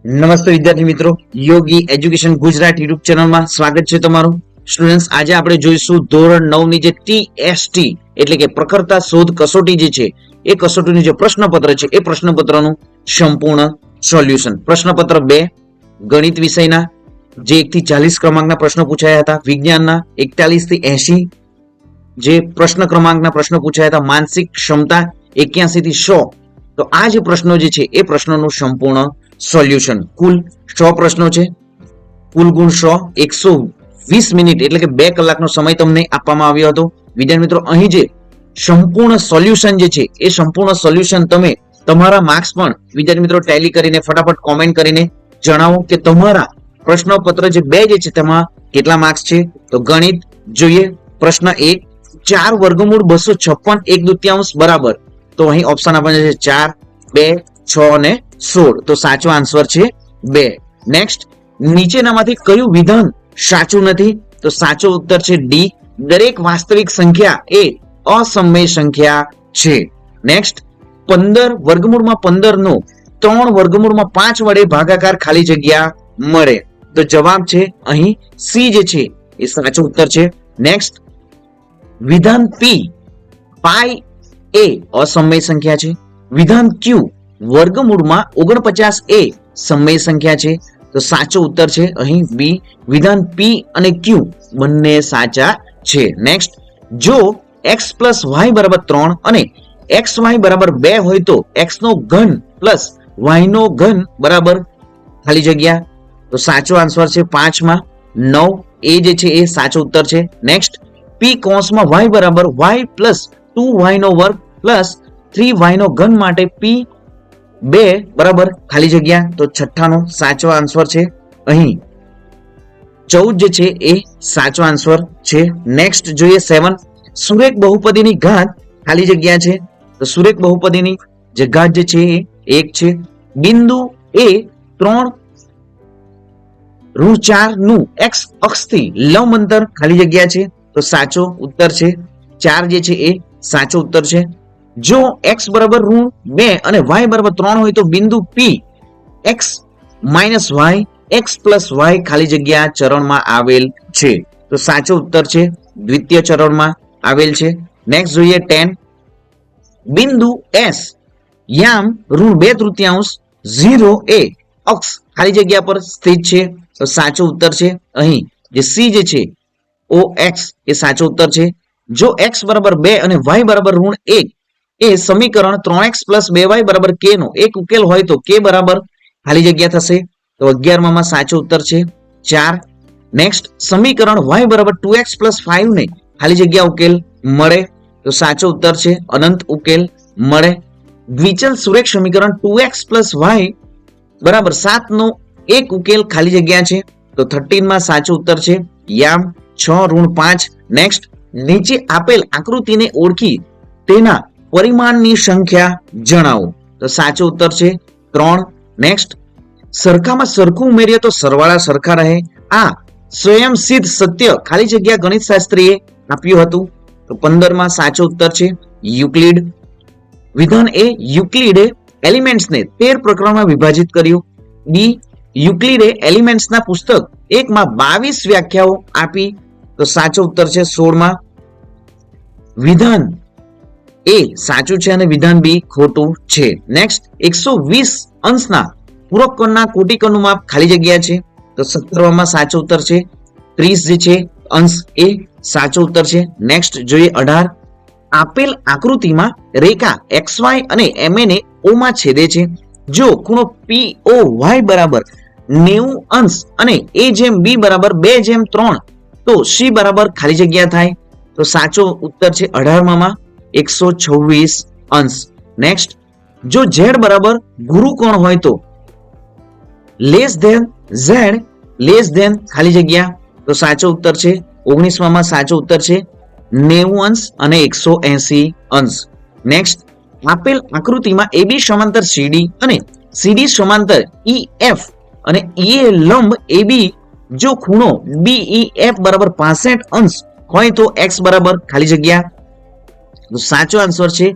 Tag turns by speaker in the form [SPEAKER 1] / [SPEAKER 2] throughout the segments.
[SPEAKER 1] નમસ્તે વિદ્યાર્થી મિત્રો, યોગી એજ્યુકેશન ગુજરાત યુટ્યુબ ચેનલમાં સ્વાગત છે તમારું. સ્ટુડન્ટ્સ, આજે આપણે જોઈશું ધોરણ 9 ની જે ટીએસટી એટલે કે પ્રખરતા શોધ કસોટી જે છે એ કસોટીનું જે પ્રશ્નપત્ર છે એ પ્રશ્નપત્રનું સંપૂર્ણ સોલ્યુશન. પ્રશ્નપત્ર 2 ગણિત વિષયના જે 1 થી 40 ક્રમાંકના પ્રશ્નો પૂછાયા હતા, વિજ્ઞાનના 41 થી 80 જે પ્રશ્ન ક્રમાંકના પ્રશ્નો પૂછાયા હતા, માનસિક ક્ષમતા 81 થી 100. તો આ જે પ્રશ્નો જે છે એ પ્રશ્નોનું સંપૂર્ણ સોલ્યુશન. કુલ 100 પ્રશ્નો છે, કુલ ગુણ 100, 120 મિનિટ એટલે કે 2 કલાકનો સમય તમને આપવામાં આવ્યો હતો. વિદ્યાર્થી મિત્રો, અહીં જે સંપૂર્ણ સોલ્યુશન જે છે એ સંપૂર્ણ સોલ્યુશન તમે તમારા માર્ક્સ પણ વિદ્યાર્થી મિત્રો ટેલી કરીને ફટાફટ કોમેન્ટ કરીને જણાવો કે તમારા પ્રશ્નપત્ર જે 2 જે છે તેમાં કેટલા માર્ક્સ છે. તો ગણિત જોઈએ. પ્રશ્ન 1, 4 વર્ગમૂળ 256 1/2 બરાબર. તો અહીં ઓપ્શન આપણને છે 4, 2, 6 અને 16. તો સાચો આન્સર છે 2. નેક્સ્ટ, નીચેનામાંથી કયું વિધાન સાચું નથી? તો સાચો ઉત્તર છે ડી, દરેક વાસ્તવિક સંખ્યા એ અસમય સંખ્યા છે. નેક્સ્ટ, 15 વર્ગમૂળમાં 15 નો 3 વર્ગમૂળમાં 5 વડે ભાગાકાર ખાલી જગ્યા મળે. તો જવાબ છે અહીં સી જે છે એ સાચો ઉત્તર છે. નેક્સ્ટ, વિધાન પી પાઈ એ અસમય સંખ્યા છે. વિધાન ક્યુ વર્ગમૂળમાં 49 એ સમય સંખ્યા છે. તો સાચો ઉત્તર છે અહીં બી, વિધાન પી અને ક્યુ બંને સાચા છે. નેક્સ્ટ, જો x પ્લસ વાય બરાબર 3 અને xy બરાબર 2 હોય તો x નો ઘન પ્લસ y નો ઘન બરાબર ખાલી જગ્યા. તો સાચો આન્સર છે 5 માં 9 એ જે છે એ સાચો ઉત્તર છે. નેક્સ્ટ, p કૌંસમાં y બરાબર y પ્લસ 2y નો વર્ગ પ્લસ 3y નો ઘન માટે p 2 બરાબર ખાલી જગ્યા. તો છઠ્ઠાનો સાચો આન્સર છે અહીં 14 જે છે એ સાચો આન્સર છે. નેક્સ્ટ જોઈએ 7, સુરેખ બહુપદીની ઘાત ખાલી જગ્યા છે. તો સુરેખ બહુપદીની જે ઘાત જે છે એ 1 છે. બિંદુ એ 3 ઋણ 4 નું x અક્ષથી લંબ અંતર ખાલી જગ્યા છે. તો સાચો ઉત્તર છે 4 જે છે એ સાચો ઉત્તર છે. જો x બરાબર ઋણ 2 અને y બરાબર 3 હોય તો બિંદુ p x minus y x plus y ખાલી જગ્યા ચરણમાં આવેલ છે. તો સાચો ઉત્તર છે દ્વિતીય ચરણમાં આવેલ છે. નેક્સ્ટ જોઈએ 10, બિંદુ s યામ ઋણ 2/3 0 એ અક્ષ ખાલી જગ્યા પર સ્થિત છે. તો સાચો ઉત્તર છે અહીં જે સી જે છે ઓ એક્સ એ સાચો ઉત્તર છે. જો x બરાબર 2 અને y બરાબર ઋણ 1 એ સમીકરણ 3x પ્લસ 2y બરાબર k નો એક ઉકેલ હોય તો k બરાબર ખાલી જગ્યા થશે. તો 11માં સાચો ઉત્તર છે 4. નેક્સ્ટ, સમીકરણ y બરાબર 2x પ્લસ 5 ને ખાલી જગ્યા ઉકેલ મળે. તો સાચો ઉત્તર છે અનંત ઉકેલ મળે. દ્વિચલ સુરેખ સમીકરણ 2x પ્લસ y બરાબર 7 નો એક ઉકેલ ખાલી જગ્યા છે. તો 13માં સાચો ઉત્તર છે યામ 6 ઋણ 5. નેક્સ્ટ, નીચે આપેલ આકૃતિને ઓળખી તેના પરિમાણની સંખ્યા જણાવો. તો સાચો ઉત્તર છે 3. નેક્સ્ટ, સરખામાં સરખું ઉમેરીએ તો સરવાળા સરખા રહે. આ સ્વયં સિદ્ધ સત્ય ખાલી જગ્યા ગણિત શાસ્ત્રીએ આપ્યું હતું. તો 15માં સાચો ઉત્તર છે યુક્લિડ. વિધાન એ યુક્લિડે એલિમેન્ટ્સને 13 પ્રકરણમાં વિભાજિત કર્યું. બી, યુક્લિડે એલિમેન્ટ્સના પુસ્તક 1 માં 22 વ્યાખ્યાઓ આપી. તો સાચો ઉત્તર છે 16માં. વિધાન એ સાચું છે અને વિધાન બી ખોટું છે. નેક્સ્ટ, 120 અંશના પૂરક કોણના કોટિકોણનું માપ ખાલી જગ્યા છે. તો 17માં સાચો ઉત્તર છે 30 જે છે અંશ એ સાચો ઉત્તર છે. નેક્સ્ટ જોઈએ 18, આપેલ આકૃતિમાં રેખા XY અને MA ને O માં છેદે છે. જો ખૂણો POY બરાબર 90 અંશ અને A/B બરાબર 2/3 તો C બરાબર ખાલી જગ્યા થાય. તો સાચો ઉત્તર છે 18માં 126 અંશ. નેક્સ્ટ, જો z બરાબર ગુરુકોણ હોય તો less than z less than ખાલી જગ્યા. તો સાચો ઉત્તર છે 19માં સાચો ઉત્તર છે 90 અંશ અને 180 અંશ. નેક્સ્ટ, આપેલ આકૃતિમાં AB સમાંતર CD અને CD સમાંતર EF અને EA લંબ AB જો ખૂણો BEF બરાબર 65 અંશ હોય તો x બરાબર ખાલી જગ્યા. તો સાચો આન્સર છે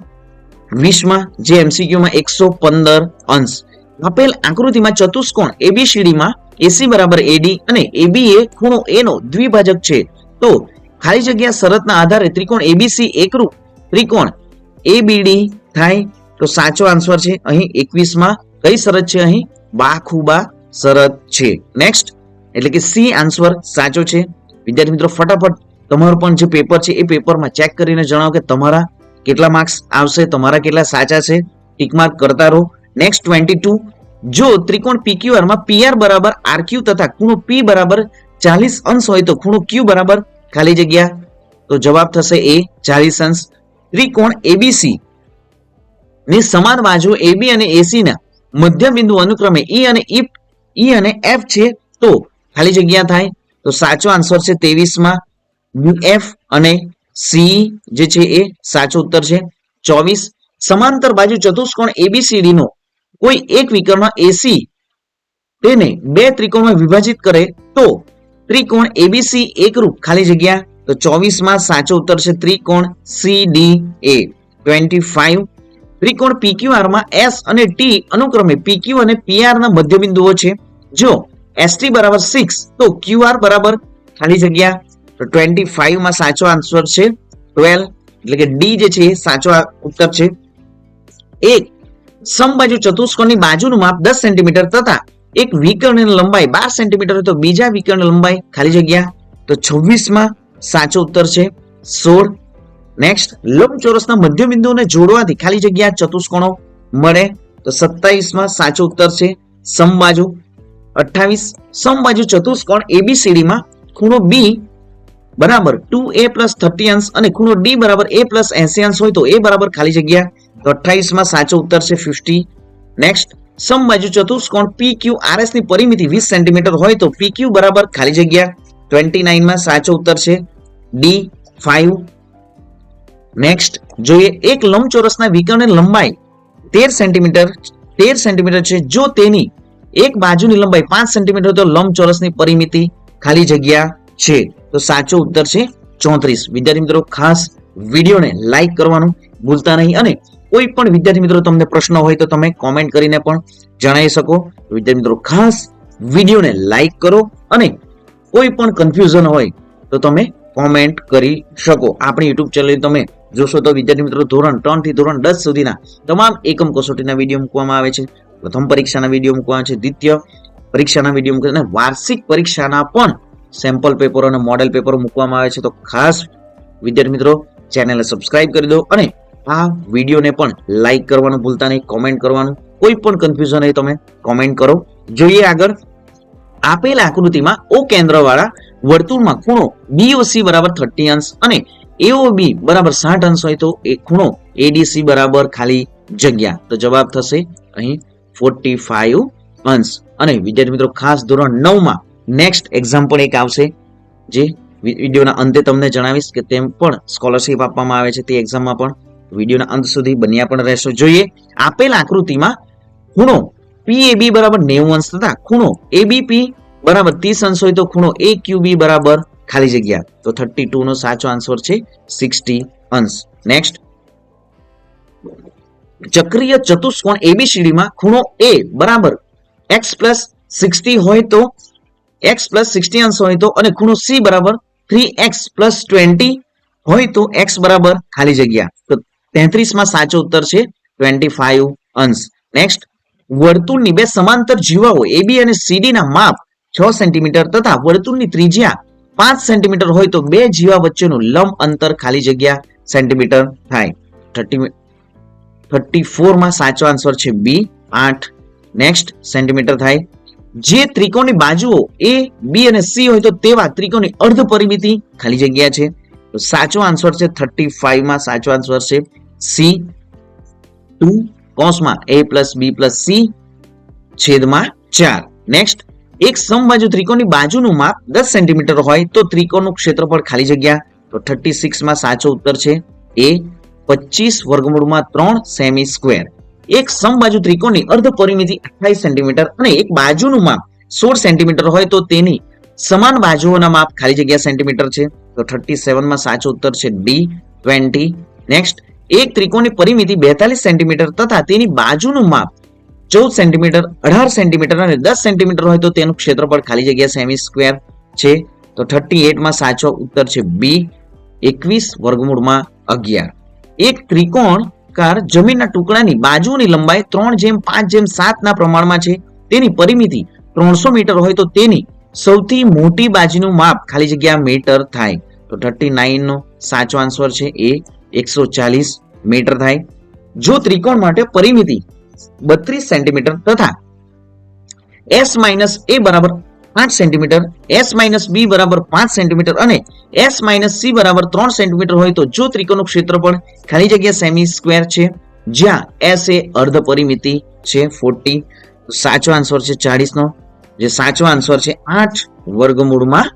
[SPEAKER 1] 20માં જે MCQ માં 115 અંશ. આપેલ આકૃતિમાં ચતુષ્કોણ ABCD માં AC બરાબર AD અને AB એ ખૂણો A નો દ્વિભાજક છે, તો ખાલી જગ્યા શરતના આધારે ત્રિકોણ ABC એકરૂપ ત્રિકોણ ABD થાય. તો સાચો આન્સર છે અહીં 21 માં કઈ શરત છે? અહીં બાખુબા શરત છે. નેક્સ્ટ એટલે કે સી આન્સર સાચો છે. વિદ્યાર્થી મિત્રો ફટાફટ તમારું પણ જે પેપર છે એ પેપરમાં ચેક કરીને જણાવો કે તમારા કેટલા માર્ક્સ આવશે, તમારા કેટલા સાચા છે, ટીક માર્ક કરતા રહો. નેક્સ્ટ 22, જો ત્રિકોણ PQR માં PR બરાબર RQ તથા ખૂણો P બરાબર 40 અંશ હોય તો ખૂણો Q બરાબર ખાલી જગ્યા, તો જવાબ થશે એ 40 અંશ. ત્રિકોણ ABC ની સમાન બાજુ AB અને AC ના મધ્ય બિંદુ અનુક્રમે E અને F છે, તો ખાલી જગ્યા થાય. તો સાચો આન્સર છે 23 માં UF અને C જે છે એ સાચો ઉત્તર છે. 24, સમાંતર બાજુ ચતુષ્કોણ ABCD નો કોઈ એક વિકર્ણ AC તેને બે ત્રિકોણમાં વિભાજિત કરે તો ત્રિકોણ ABC એકરૂપ ખાલી જગ્યા, તો 24 માં સાચો ઉત્તર છે ત્રિકોણ CDA. 25, ત્રિકોણ PQR માં S અને T અનુક્રમે PQ અને PR ના મધ્યબિંદુઓ છે, જો ST બરાબર 6 તો QR બરાબર ખાલી જગ્યા, તો 25 માં સાચો આન્સર છે 12 એટલે કે ડી જે છે એ સાચો ઉત્તર છે. એક સમબાજુ ચતુષ્કોણની બાજુનું માપ 10 સેન્ટીમીટર તથા એક વિકર્ણની લંબાઈ 12 સેન્ટીમીટર હોય તો બીજા વિકર્ણની લંબાઈ ખાલી જગ્યા, તો 26 માં સાચો ઉત્તર છે 16. નેક્સ્ટ લંબચોરસના મધ્યબિંદુઓને જોડવાથી ખાલી જગ્યા ચતુષ્કોણો મળે, તો 27 માં સાચો ઉત્તર છે સમબાજુ. 28, સમબાજુ ચતુષ્કોણ ABCD માં ખૂણો B બરાબર 2A + 30 અંશ અને ખૂણો D બરાબર A + 80 અંશ હોય તો A બરાબર ખાલી જગ્યા, તો 28 માં સાચો ઉત્તર છે 50. નેક્સ્ટ સમબાજુ ચતુષ્કોણ PQRS ની પરિમિતિ 20 સેન્ટીમીટર હોય તો PQ બરાબર ખાલી જગ્યા, 29 માં સાચો ઉત્તર છે D5. નેક્સ્ટ જોઈએ, એક લંબચોરસના વિકર્ણની લંબાઈ 13 સેન્ટીમીટર છે, જો તેની એક બાજુની લંબાઈ 5 સેન્ટીમીટર તો લંબચોરસની પરિમિતિ ખાલી જગ્યા છે, તો સાચો ઉત્તર છે 34. વિદ્યાર્થી મિત્રો ખાસ વિડીયોને લાઈક કરવાનું ભૂલતા નહીં અને કોઈ પણ વિદ્યાર્થી મિત્રો તમને પ્રશ્ન હોય તો તમે કોમેન્ટ કરીને પણ જણાવી શકો. વિદ્યાર્થી મિત્રો ખાસ વિડીયોને લાઈક કરો અને કોઈ પણ કન્ફ્યુઝન હોય તો તમે કોમેન્ટ કરી શકો. આપણી યુટ્યુબ ચેનલ તમે જોશો તો વિદ્યાર્થી મિત્રો ધોરણ 3 થી ધોરણ 10 સુધીના તમામ એકમ કસોટીના વિડીયો મૂકવામાં આવે છે. પ્રથમ પરીક્ષાના વિડીયો મૂકવામાં આવે છે, દ્વિતીય પરીક્ષાના વિડીયો મૂકે અને વાર્ષિક પરીક્ષાના પણ સેમ્પલ પેપરો અને મોડેલ પેપરો મૂકવામાં આવે છે. તો ખાસ વિદ્યાર્થી મિત્રો ચેનલને સબસ્ક્રાઇબ કરી દો અને આ વિડીયોને પણ લાઈક કરવાનું ભૂલતા નહીં, કોમેન્ટ કરવાનું. કોઈ પણ કન્ફ્યુઝન હોય તમે કોમેન્ટ કરો. જોઈએ આગળ, આપેલ આકૃતિમાં O કેન્દ્રવાળા વર્તુળમાં ખૂણો BOC બરાબર 30 અંશ અને AOB બરાબર 60 અંશ હોય તો એ ખૂણો ADC બરાબર ખાલી જગ્યા, તો જવાબ થશે અહીં 45 અંશ. અને વિદ્યાર્થી મિત્રો ખાસ ધોરણ 9 માં નેક્સ્ટ એક્ઝામ્પલ એક આવશે જે વિડીયોના અંતે તમને જણાવીશ કે તેમ પણ સ્કોલરશિપ આપવામાં આવે છે, તે એક્ઝામમાં પણ વિડીયોના અંત સુધી બન્યા પણ રહેશો. જોઈએ, આપેલ આકૃતિમાં ખૂણો PAB બરાબર 90 અંશ તથા ખૂણો ABP બરાબર 30 અંશ હોય તો ખૂણો AQB બરાબર ખાલી જગ્યા, તો 32 નો સાચો આન્સર છે 60 અંશ. નેક્સ્ટ ચક્રીય ચતુષ્કોણ ABCD માં ખૂણો A બરાબર x + 60 હોય તો x + 60 અંશ હોય તો અને ખૂણો C બરાબર 3x + 20 હોય તો x બરાબર ખાલી જગ્યા, તો 33 માં સાચો ઉત્તર છે 25 અંશ. નેક્સ્ટ વર્તુળની બે સમાંતર જીવાઓ AB અને CD ના માપ 6 સેન્ટીમીટર તથા વર્તુળની ત્રિજ્યા 5 સેન્ટીમીટર હોય તો બે જીવા વચ્ચેનું લંબ અંતર ખાલી જગ્યા સેન્ટીમીટર થાય. 34 માં સાચો આન્સર છે B 8 નેક્સ્ટ સેન્ટીમીટર થાય. જે ત્રિકોણની બાજુઓ A, B અને C હોય તો તેવા ત્રિકોણની અર્ધ પરિમિતિ ખાલી જગ્યા છે, તો સાચો આન્સર છે 35 માં સાચો આન્સર છે C 2 કૌંસમાં A + B + C છેદમાં 4. નેક્સ્ટ એક સમબાજુ ત્રિકોણની બાજુનું માપ 10 સેન્ટીમીટર હોય તો ત્રિકોણનું ક્ષેત્રફળ ખાલી જગ્યા, તો 36 માં સાચો ઉત્તર છે A 25√3 સેમી સ્ક્વેર. એક સમબાજુ ત્રિકોણની અર્ધ પરિમિતિ 28 સેન્ટીમીટર અને એક બાજુનું માપ 16 સેન્ટીમીટર હોય તો તેની સમાન બાજુઓના માપ ખાલી જગ્યા સેન્ટીમીટર છે, તો 37 માં સાચો ઉત્તર છે D 20. નેક્સ્ટ એક ત્રિકોણની પરિમિતિ 42 સેન્ટીમીટર તથા તેની બાજુનું માપ 14 સેન્ટીમીટર, 18 સેન્ટીમીટર અને 10 સેન્ટીમીટર હોય તો તેનું ક્ષેત્રફળ ખાલી જગ્યા સેમી સ્ક્વેર છે. તો 38 માં સાચો ઉત્તર છે બી, 21 વર્ગમૂળમાં 11. એક ત્રિકોણકાર જમીનના ટુકડાની બાજુની લંબાઈ 3:5:7 ના પ્રમાણમાં છે. તેની પરિમિતિ 300 મીટર હોય તો તેની સૌથી મોટી બાજુનું માપ ખાલી જગ્યા મીટર થાય. તો 39 નો સાચો આન્સર છે એ 140 મીટર થાય. જો ત્રિકોણ માટે પરિમિતિ 32 સેન્ટીમીટર તથા S માઇનસ એ બરાબર 8 સેન્ટીમીટર, S માઇનસ બી બરાબર 5 સેન્ટીમીટર અને S માઇનસ સી બરાબર 3 સેન્ટીમીટર હોય તો જો ત્રિકોણનું ક્ષેત્રફળ ખાલી જગ્યા સેમી સ્ક્વેર છે, જ્યાં S એ અર્ધ પરિમિતિ છે 40, સાચો આન્સર છે 40 નો, જે સાચો આન્સર છે 8 વર્ગમૂળમાં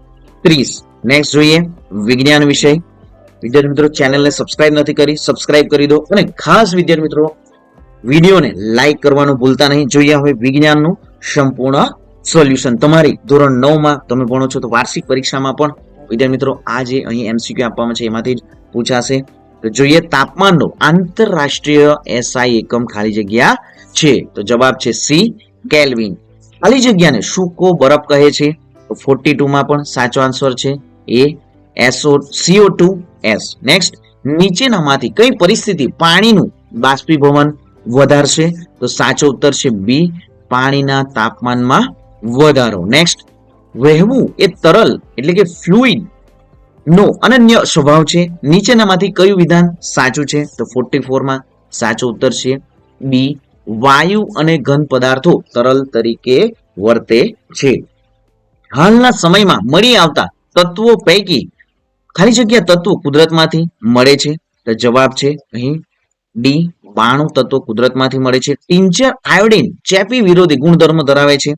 [SPEAKER 1] 30. નેક્સ્ટ જોઈએ વિજ્ઞાન વિષય. વિદ્યાર્થી મિત્રો, ચેનલને સબસ્ક્રાઇબ નથી કરી, સબસ્ક્રાઇબ કરી દો અને ખાસ વિદ્યાર્થી મિત્રો વિડીયોને લાઈક કરવાનું ભૂલતા નહીં. જોઈએ હવે વિજ્ઞાનનું સંપૂર્ણ સોલ્યુશન. તમારી ધોરણ 9 માં તમે ભણો છો તો વાર્ષિક પરીક્ષામાં પણ વિદ્યાર્થી મિત્રો આ જે અહીં એમસીક્યુ આપવામાં છે એમાંથી જ પૂછાશે. તો જોઈએ તાપમાનનો આંતરરાષ્ટ્રીય એસઆઈ એકમ ખાલી જગ્યા છે. તો જવાબ છે સી, કેલ્વિન. ખાલી જગ્યાને સૂકો બરફ કહે છે. તો 42 માં પણ સાચો આન્સર છે એ CO2S. નેક્સ્ટ, નીચેનામાંથી કઈ પરિસ્થિતિ પાણીનું બાષ્પીભવન વધારશે? તો સાચો ઉત્તર છે બી, પાણીના તાપમાનમાં વધારો. નેક્સ્ટ, વહેવું એ તરલ એટલે કે ફ્લુઇડ નો અનન્ય સ્વભાવ છે. નીચેનામાંથી કયું વિધાન સાચું છે? તો 44 માં સાચો ઉત્તર છે બી, વાયુ અને ઘન પદાર્થો તરલ તરીકે વર્તે છે. હાલના સમયમાં મળી આવતા તત્વો પૈકી ખાલી જગ્યા તત્વો કુદરતમાંથી મળે છે. તો જવાબ છે અહીં ડી, 92 તત્વો કુદરતમાંથી મળે છે. ટિંચર આયોડિન ચેપી વિરોધી ગુણધર્મ ધરાવે છે.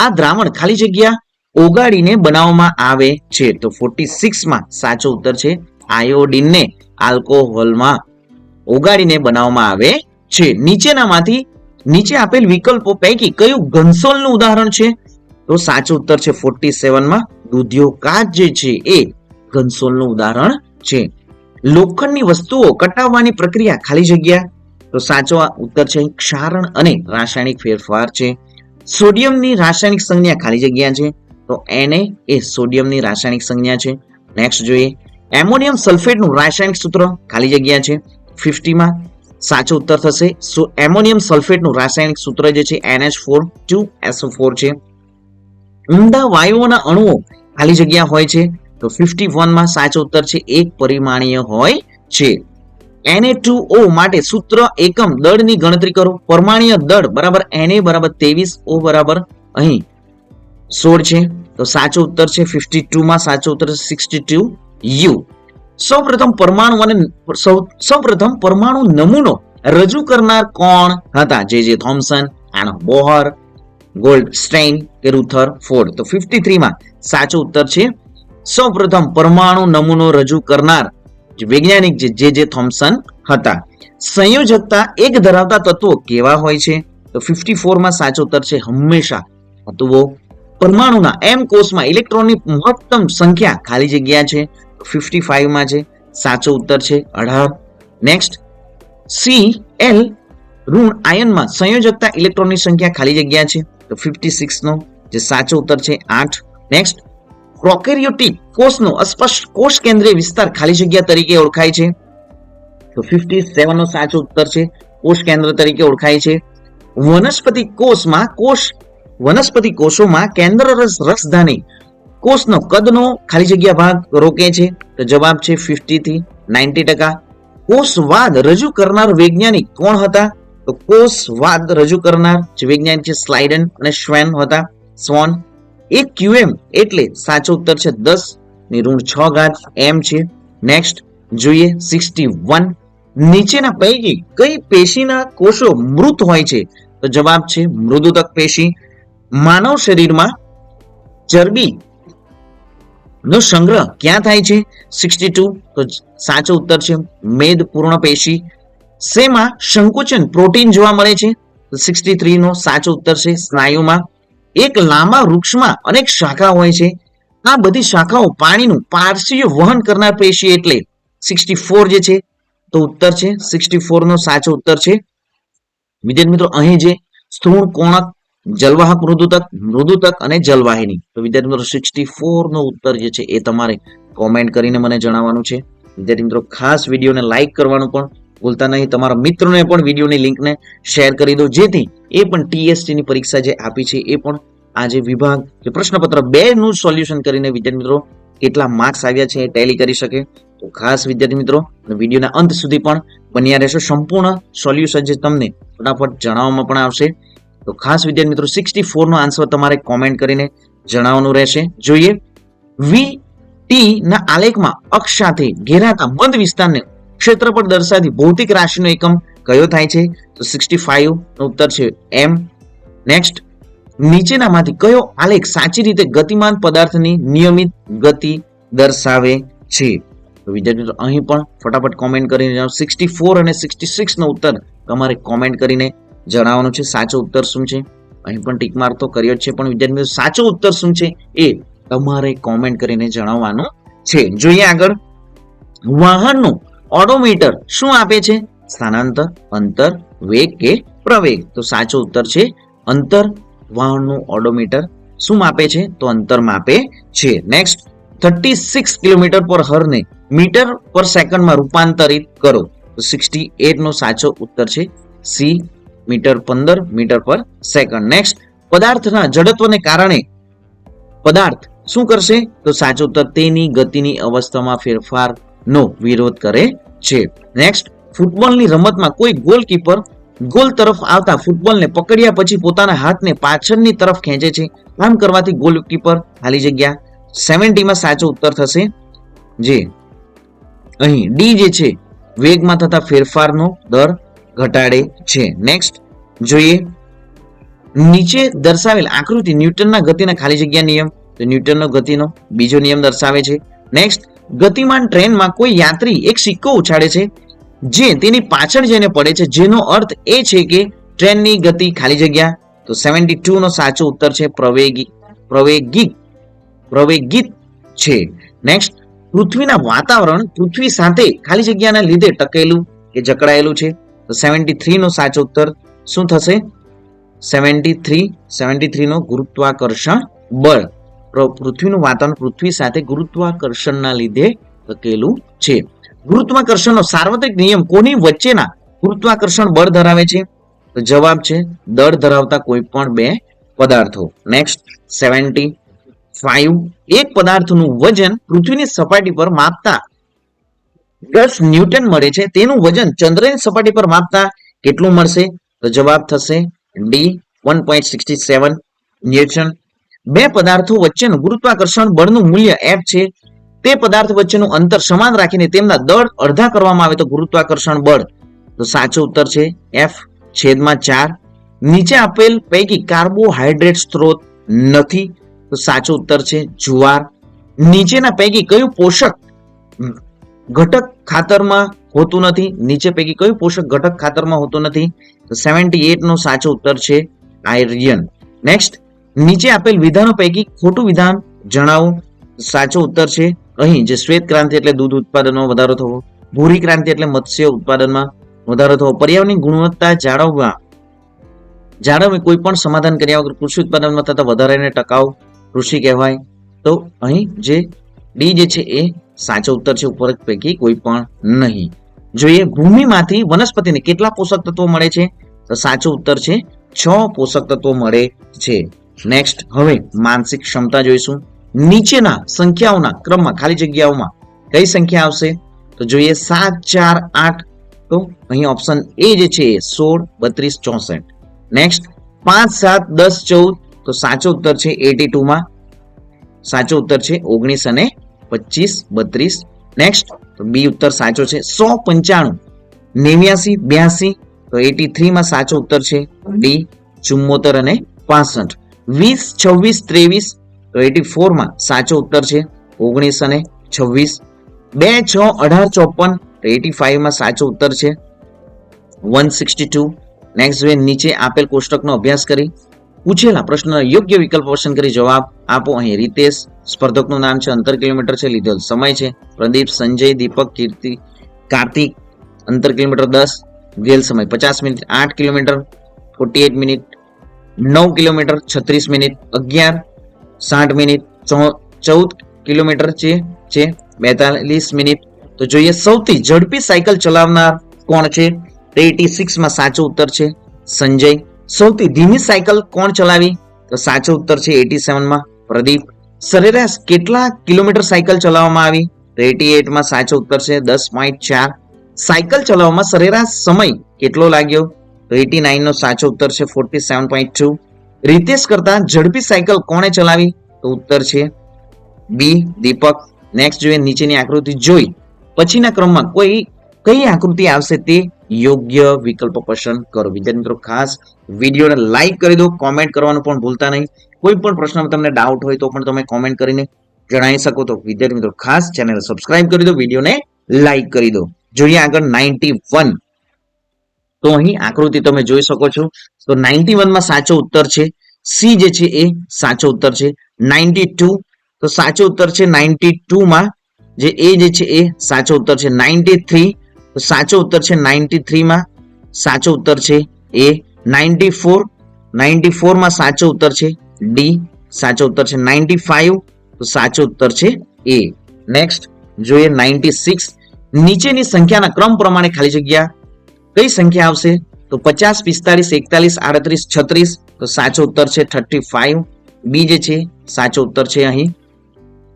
[SPEAKER 1] આ દ્રાવણ ખાલી જગ્યા ઓગાળીને બનાવવામાં આવે છે. તો 46 માં સાચો ઉત્તર છે આયોડિનને આલ્કોહોલમાં ઓગાળીને બનાવવામાં આવે છે. નીચે આપેલ વિકલ્પો પૈકી કયું ઘનસોલનું ઉદાહરણ છે? તો સાચો ઉત્તર છે 47 માં દુધિયો કાચ જે છે એ ઘનસોલનું ઉદાહરણ છે. લોખંડની વસ્તુઓ કટાવવાની પ્રક્રિયા ખાલી જગ્યા, તો સાચો ઉત્તર છે ક્ષારણ અને રાસાયણિક ફેરફાર છે. સોડિયમની રાસાયણિક સંજ્ઞા ખાલી જગ્યા છે. તો Na એ સોડિયમની રાસાયણિક સંજ્ઞા છે. નેક્સ્ટ જોઈએ એમોનિયમ સલ્ફેટનું રાસાયણિક સૂત્ર ખાલી જગ્યા છે. 50 માં સાચો ઉત્તર થશે એમોનિયમ સલ્ફેટનું રાસાયણિક સૂત્ર જે છે NH4 છે. ઊંડા વાયુઓના અણુઓ ખાલી જગ્યા હોય છે. તો 51 માં સાચો ઉત્તર છે એક પરિમાણીય હોય છે. Na2O માટે સૂત્ર એકમ દળની ગણતરી કરો. પરમાણ્વીય દળ બરાબર Na બરાબર 23, O બરાબર અહીં 16 છે. તો સાચો ઉત્તર છે 52 માં સાચો ઉત્તર 62U. સૌપ્રથમ પરમાણુ નમૂનો રજૂ કરનાર કોણ હતા? જે થોમ્સન, આના બોહર, ગોલ્ડસ્ટેઇન કે રુથરફોર્ડ. તો 53 માં સાચો ઉત્તર છે સૌપ્રથમ પરમાણુ નમૂનો રજૂ કરનાર વૈજ્ઞાનિક જે થોમ્સન હતા. સંયોજકતા એક ધરાવતા તત્વો કેવા હોય છે? તો 54 માં સાચો ઉત્તર છે હંમેશા તત્વો. પરમાણુના M કોષમાં ઇલેક્ટ્રોનની મહત્તમ સંખ્યા ખાલી જગ્યા છે. 55 માં છે સાચો ઉત્તર છે 18. નેક્સ્ટ, Cl ઋણ આયનમાં સંયોજકતા ઇલેક્ટ્રોનની સંખ્યા ખાલી જગ્યા છે. તો 56 નો જે સાચો ઉત્તર છે 8. નેક્સ્ટ, પ્રોકેરિયોટિક કોષનો અસ્પષ્ટ કોષ કેન્દ્રીય વિસ્તાર ખાલી જગ્યા તરીકે ઓળખાય છે. તો 57 નો સાચો ઉત્તર છે કોષ કેન્દ્ર તરીકે ઓળખાય છે. વનસ્પતિ કોષોમાં કેન્દ્ર રસધાની કોષનો કદનો ખાલી જગ્યા ભાગ રોકે છે. તો જવાબ છે 50 થી 90%. કોષવાદ રજૂ કરનાર વૈજ્ઞાનિક કોણ હતા? તો કોષવાદ રજૂ કરનાર જે વૈજ્ઞાનિક છે સ્લાઇડન અને સ્વોન. એક QM એટલે સાચો ઉત્તર છે 10 ની ઋણ 6 ઘાત m છે. નેક્સ્ટ જોઈએ 61. નીચેના પૈકી કઈ પેશીના કોષો મૃત હોય છે? તો જવાબ છે મૃદુતક પેશી. માનવ શરીરમાં ચરબી નો સંગ્રહ ક્યાં થાય છે? 62. તો સાચો ઉત્તર છે મેદપૂર્ણ પેશી. શેમાં સંકોચન પ્રોટીન જોવા મળે છે? 63 નો સાચો ઉત્તર છે સ્નાયુમાં. એક લાંબા વૃક્ષમાં અનેક શાખા હોય છે. આ બધી શાખાઓ પાણીનું પારસીય વહન કરનાર પેશી એટલે 64 જે છે તો ઉત્તર છે 64 નો સાચો ઉત્તર છે. વિદ્યાર્થી મિત્રો અહીં જે સ્થૂળ કોણક, જલવાહક મૃદુતક અને જલવાહિની. તો વિદ્યાર્થી મિત્રો 64 નો ઉત્તર જે છે એ તમારે કોમેન્ટ કરીને મને જણાવવાનું છે. વિદ્યાર્થી મિત્રો ખાસ વિડીયોને લાઈક કરવાનું પણ ભૂલતા નહીં. તમારા મિત્રોને પણ વિડીયોની લિંકને શેર કરી દો, જેથી એ પણ ટીએસટી ની પરીક્ષા જે આપી છે એ પણ આ જે વિભાગ જે પ્રશ્નપત્ર 2 નું સોલ્યુશન કરીને વિદ્યાર્થી મિત્રો કેટલા માર્ક્સ આવ્યા છે એ ટેલી કરી શકે. તો ખાસ વિદ્યાર્થી મિત્રો વિડીયોના અંત સુધી પણ બન્યા રહેશો. સંપૂર્ણ સોલ્યુશન જે તમને ફટાફટ જણાવવામાં પણ આવશે. તો ખાસ વિદ્યાર્થી મિત્રો 64 નો આન્સર તમારે કોમેન્ટ કરીને જણાવવાનું રહેશે. જોઈએ વી ટી ના આલેખમાં અક્ષ સાથે ઘેરાતા બંધ વિસ્તારને ક્ષેત્રફળ દર્શાવતી ભૌતિક રાશિનો એકમ કયો થાય છે? તો 65 નો ઉત્તર છે એમ. નેક્સ્ટ, નીચેનામાંથી કયો આલેખ સાચી રીતે ગતિમાન પદાર્થની નિયમિત ગતિ દર્શાવે છે? તો વિદ્યાર્થી મિત્રો અહીં પણ ફટાફટ કોમેન્ટ કરીને જણાવો. 64 અને 66 નો ઉત્તર તમારે કોમેન્ટ કરીને જણાવવાનો છે. સાચો ઉત્તર શું છે? અહીં પણ ટીક માર્ક તો કર્યો છે, પણ વિદ્યાર્થી મિત્રો સાચો ઉત્તર શું છે એ તમારે કોમેન્ટ કરીને જણાવવાનું છે. જોઈએ આગળ, વાહનનું ઓડોમીટર શું આપે છે? સ્થાનાંતર, અંતર, વેગ કે પ્રવેગ? તો સાચો ઉત્તર છે અંતર. વાહનનું ઓડોમીટર શું માપે છે? તો અંતર માપે છે. નેક્સ્ટ, 36 કિલોમીટર પર હરને મીટર પર સેકન્ડમાં રૂપાંતરિત કરો. તો 68 નો સાચો ઉત્તર છે સી, મીટર 15 મીટર પર સેકન્ડ. નેક્સ્ટ, પદાર્થના જડત્વને કારણે પદાર્થ શું કરશે? તો સાચો ઉત્તર તેની ગતિની અવસ્થામાં ફેરફારનો વિરોધ કરે છે. નેક્સ્ટ, ફૂટબોલની રમતમાં કોઈ ગોલકીપર ગોલ તરફ આવતા ફૂટબોલને પકડ્યા પછી પોતાના હાથને પાછળની તરફ ખેંચે છે. આમ કરવાથી ગોલકીપર ખાલી જગ્યા 70 માં સાચો ઉત્તર થશે, જે અહીં ડી જે છે વેગમાં થતા ફેરફારનો દર ઘટાડે છે. નેક્સ્ટ, જોઈએ નીચે દર્શાવેલ આકૃતિ ન્યૂટનના ગતિના ખાલી જગ્યા નિયમ. તો ન્યૂટનનો ગતિનો બીજો નિયમ દર્શાવે છે. નેક્સ્ટ, ગતિમાન ટ્રેનમાં કોઈ યાત્રી એક સિક્કો ઉછાળે છે જે તેની પાછળ જઈને પડે છે, જેનો અર્થ એ છે કે ટ્રેનની ગતિ ખાલી જગ્યા. તો 72 નો સાચો ઉત્તર છે પ્રવેગિત છે. નેક્સ્ટ, પૃથ્વીના વાતાવરણ પૃથ્વી સાથે ખાલી જગ્યાના લીધે ટકેલું કે જકડાયેલું છે. તો 73 નો સાચો ઉત્તર શું થશે? 73 નો ગુરુત્વાકર્ષણ બળ. પૃથ્વીનું વાતાવરણ પૃથ્વી સાથે ગુરુત્વાકર્ષણના લીધે ટકેલું છે. ગુરુત્વાકર્ષણનો સાર્વત્રિક નિયમ કોની વચ્ચેના ગુરુત્વાકર્ષણ બળ ધરાવે છે? તો જવાબ છે દળ ધરાવતા કોઈ પણ બે પદાર્થો. નેક્સ્ટ, 75, એક પદાર્થનું વજન પૃથ્વીની સપાટી પર માપતા 10 ન્યૂટન મળે છે, તેનું વજન ચંદ્રની સપાટી પર માપતા કેટલું મળશે? તો જવાબ થશે ડી, 1.67 ન્યૂટન. બે પદાર્થો વચ્ચેનું ગુરુત્વાકર્ષણ બળનું મૂલ્ય F છે. તે પદાર્થ વચ્ચેનું અંતર સમાન રાખીને તેમના દળ અડધા કરવામાં આવે તો ગુરુત્વાકર્ષણ બળ. તો સાચો ઉત્તર છે F/4. નીચે આપેલ પૈકી કાર્બોહાઈડ્રેટ સ્ત્રોત નથી. તો સાચો ઉત્તર છે જુવાર. નીચેના પૈકી કયું પોષક ઘટક ખાતરમાં હોતું નથી? નીચે પૈકી કયું પોષક ઘટક ખાતરમાં હોતું નથી? તો 78 નો સાચો ઉત્તર છે આયર્ન. નેક્સ્ટ, નીચે આપેલ વિધાનો પૈકી ખોટું વિધાન જણાવો. સાચો ઉત્તર છે અહીં જે શ્વેત ક્રાંતિ એટલે દૂધ ઉત્પાદનમાં વધારો થવો, ભૂરી ક્રાંતિ એટલે મત્સ્ય ઉત્પાદનમાં વધારો થવો, પર્યાવરણની ગુણવત્તા જાળવવી કોઈ પણ સમાધાન કર્યા વગર કૃષિ ઉત્પાદનમાં થતા વધારાને ટકાઉ કૃષિ કહેવાય. તો અહીં જે ડી જે છે એ સાચો ઉત્તર છે, ઉપરોક્ત પૈકી કોઈ પણ નહીં. જોઈએ ભૂમિમાંથી વનસ્પતિને કેટલા પોષક તત્વો મળે છે? તો સાચો ઉત્તર છે 6 પોષક તત્વો મળે છે. નેક્સ્ટ, હવે માનસિક ક્ષમતા જોઈશું. નીચેના સંખ્યાઓના ક્રમમાં ખાલી જગ્યાઓમાં કઈ સંખ્યા આવશે? તો જોઈએ 7, 4, 8. તો અહીં ઓપ્શન એ જે છે 16, 32, 64. નેક્સ્ટ, 5, 7, 10, 14. તો સાચો ઉત્તર છે 82 માં સાચો ઉત્તર છે 19 અને 25, 32. નેક્સ્ટ, તો બી ઉત્તર સાચો છે 195, 89, 82. તો 83 માં સાચો ઉત્તર છે ડી, 74 અને 65. 20, 26, 23. તો 84 માં સાચો ઉત્તર છે 19 અને 26. 2, 6, 18, 54. તો 85 માં સાચો ઉત્તર છે 162. નેક્સ્ટ, જોઈએ નીચે આપેલ કોષ્ટકનો અભ્યાસ કરી પૂછેલા પ્રશ્નના યોગ્ય વિકલ્પ પસંદ કરી જવાબ આપો. અહીં રીતેશ સ્પર્ધકનું નામ છે, અંતર કિલોમીટર છે, લીધેલ સમય છે પ્રદીપ, સંજય, દીપક, કીર્તિ, કાર્તિક. અંતર કિલોમીટર 10, લીધેલ સમય 50 minute, 8 kilometre 48 minute, 9 kilometre 36 minute, 11 60 minute, 14 kilometre છે 42 મિનિટ. તો જોઈએ સૌથી ઝડપી સાયકલ ચલાવનાર કોણ છે? 86 માં સાચો ઉત્તર છે સંજય. સૌથી ધીમી સાયકલ કોણ ચલાવી? તો સાચો ઉત્તર છે 87 માં પ્રદીપ. સરેરાશ કેટલા કિલોમીટર સાયકલ ચલાવવામાં આવી? તો 88 માં સાચો ઉત્તર છે 10.4. સાયકલ ચલાવવામાં સરેરાશ સમય કેટલો લાગ્યો? તો 89 નો સાચો ઉત્તર છે 47.2. રીતેશ કરતા ઝડપી સાયકલ કોણે ચલાવી? તો ઉત્તર છે બી દીપક. નેક્સ્ટ જોઈએ નીચેની આકૃતિ જોઈ પછીના ક્રમમાં કઈ આકૃતિ આવશે તે યોગ્ય વિકલ્પ પસંદ કરો. વિદ્યાર્થી મિત્રો ખાસ વિડીયોને લાઈક કરી દો, કોમેન્ટ કરવાનું પણ ભૂલતા નહીં. કોઈ પણ પ્રશ્નમાં તમને ડાઉટ હોય તો પણ તમે કોમેન્ટ કરીને જણાવી શકો. તો વિદ્યાર્થી મિત્રો ખાસ ચેનલ સબસ્ક્રાઇબ કરી દો, વિડીયોને લાઈક કરી દો. જોઈએ આગળ 91. તો અહીં આકૃતિ તમે જોઈ શકો છો. તો 91 માં સાચો ઉત્તર છે સી જે છે એ સાચો ઉત્તર છે. 92 તો સાચો ઉત્તર છે 92 માં જે એ જે છે એ સાચો ઉત્તર છે. 93 તો સાચો ઉત્તર છે 93 માં સાચો ઉત્તર છે એ. 94 માં સાચો ઉત્તર છે ડી સાચો ઉત્તર છે. 95 તો સાચો ઉત્તર છે એ. નેક્સ્ટ જોઈએ 96. નીચેની સંખ્યાના ક્રમ પ્રમાણે ખાલી જગ્યા કઈ સંખ્યા આવશે? તો 50 45 41 38 36 તો સાચો ઉત્તર છે 35. બી જે છે સાચો ઉત્તર છે અહીં.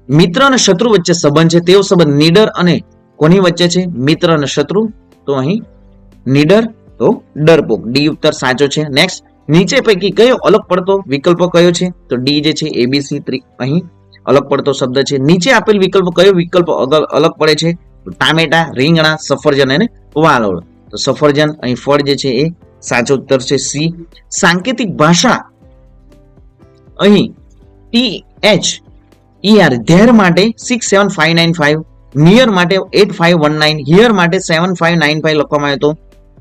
[SPEAKER 1] મિત્ર અને શત્રુ વચ્ચે સંબંધ છે તેવો સંબંધ નીડર અને કોની વચ્ચે છે? મિત્ર અને શત્રુ. તો અહીં નીડર તો ડરપોક. ડી ઉત્તર સાચો છે. નેક્સ્ટ નીચે પૈકી કયો અલગ પડતો વિકલ્પ કયો છે? તો ડી જે છે એબીસી અહીં અલગ પડતો શબ્દ છે. નીચે આપેલ વિકલ્પ કયો વિકલ્પ અલગ પડે છે? ટામેટા, રીંગણા, સફરજન અને વાલોળ. તો સફરજન અહીં ફળ જે છે એ સાચો ઉત્તર છે સી. સાંકેતિક ભાષા અહીં THER ધેર માટે 67595, નિયર માટે 8519, હિયર માટે 7595 લખવામાં આવ્યો. તો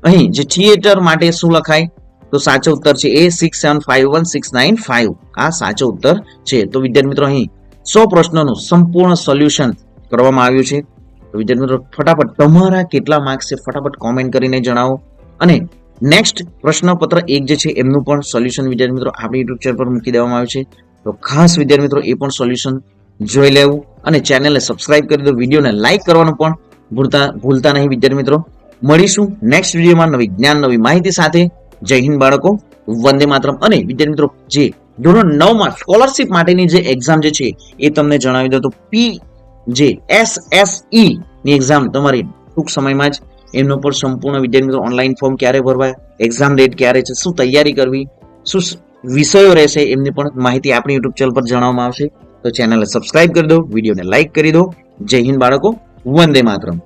[SPEAKER 1] અહીં જે થિયેટર માટે શું લખાય? તો સાચો ઉત્તર છે એ 6751695. આ સાચો ઉત્તર છે. તો વિદ્યાર્થી મિત્રો અહીં 100 પ્રશ્નોનું સંપૂર્ણ સોલ્યુશન કરવામાં આવ્યું છે. તો વિદ્યાર્થી મિત્રો ફટાફટ તમારા કેટલા માર્ક્સ છે ફટાફટ કોમેન્ટ કરીને જણાવો. અને નેક્સ્ટ પ્રશ્નપત્ર 1 જે છે એમનું પણ સોલ્યુશન વિદ્યાર્થી મિત્રો આપણી યુટ્યુબ ચેનલ પર મૂકી દેવામાં આવ્યું છે. તો ખાસ વિદ્યાર્થી મિત્રો એ પણ સોલ્યુશન જોઈ લેવું અને ચેનલને સબસ્ક્રાઇબ કરી દો, વિડીયોને લાઈક કરવાનું પણ ભૂલતા નહીં વિદ્યાર્થી મિત્રો. મળીશું નેક્સ્ટ વિડીયોમાં નવી જ્ઞાન નવી માહિતી સાથે. જય હિન્દ બાળકો, વંદે માતરમ. અને વિદ્યાર્થી મિત્રો જે ધોરણ 9 માં સ્કોલરશિપ માટેની જે એક્ઝામ જે છે એ તમને જણાવી દો. તો પી જે SSE ની એક્ઝામ તમારી ટૂંક સમયમાં જ. એમનો પણ સંપૂર્ણ વિદ્યાર્થી મિત્રો ઓનલાઈન ફોર્મ ક્યારે ભરવા, એક્ઝામ ડેટ ક્યારે છે, શું તૈયારી કરવી, શું વિષયો રહેશે એમની પણ માહિતી આપણી યુટ્યુબ ચેનલ પર જણાવવામાં આવશે. તો ચેનલને સબસ્ક્રાઇબ કરી દો, વિડીયોને લાઈક કરી દો. જય હિન્દ બાળકો, વંદે માતરમ.